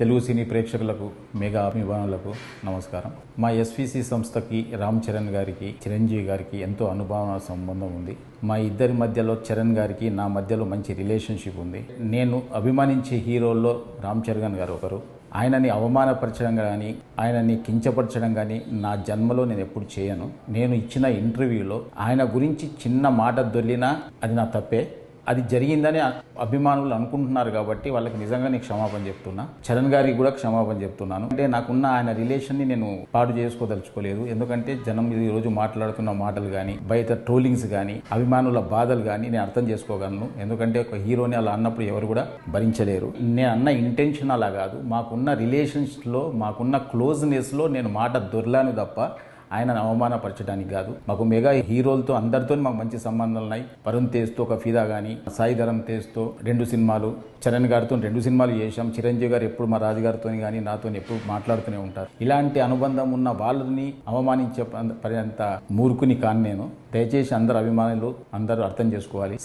తెలుగు సినీ ప్రేక్షకులకు, మెగా అభిమానులకు నమస్కారం. మా ఎస్విసి సంస్థకి రామ్ చరణ్ గారికి, చిరంజీవి గారికి ఎంతో అనుభవ సంబంధం ఉంది. మా ఇద్దరి మధ్యలో చరణ్ గారికి నా మధ్యలో మంచి రిలేషన్షిప్ ఉంది. నేను అభిమానించే హీరోల్లో రామ్ చరణ్ గారు ఒకరు. ఆయనని అవమానపరచడం కానీ, ఆయనని కించపరచడం కానీ నా జన్మలో నేను ఎప్పుడు చేయను. నేను ఇచ్చిన ఇంటర్వ్యూలో ఆయన గురించి చిన్న మాట దొర్లినా అది నా తప్పే. అది జరిగిందని అభిమానులు అనుకుంటున్నారు కాబట్టి వాళ్ళకి నిజంగా నేను క్షమాపణ చెప్తున్నా. చరణ్ గారికి కూడా క్షమాపణ చెప్తున్నాను. అంటే నాకున్న ఆయన రిలేషన్ని నేను పాడు చేసుకోదలుచుకోలేదు. ఎందుకంటే జనం ఈరోజు మాట్లాడుతున్న మాటలు కానీ, బయట ట్రోలింగ్స్ కానీ, అభిమానుల బాధలు కానీ నేను అర్థం చేసుకోగలను. ఎందుకంటే ఒక హీరోని అలా అన్నప్పుడు ఎవరు కూడా భరించలేరు. నేను అన్న ఇంటెన్షన్ అలా కాదు. మాకున్న రిలేషన్స్లో, మాకున్న క్లోజ్నెస్లో నేను మాట దొర్లాను తప్ప ఆయనను అవమానపరచడానికి కాదు. మాకు మెగా హీరోలతో అందరితో మాకు మంచి సంబంధాలు ఉన్నాయి. వరుణ్ తేజ్తో ఒక ఫిదా కానీ, సాయి ధరమ్ తేజ్తో 2 సినిమాలు, చరణ్ గారితో 2 సినిమాలు చేశాం. చిరంజీవి గారు ఎప్పుడు మా రాజుగారితో కానీ నాతో ఎప్పుడు మాట్లాడుతూనే ఉంటారు. ఇలాంటి అనుబంధం ఉన్న వాళ్ళని అవమానించే పర్యంత మూర్ఖుని కాను నేను. దయచేసి అందరు అభిమానులు అందరూ అర్థం చేసుకోవాలి.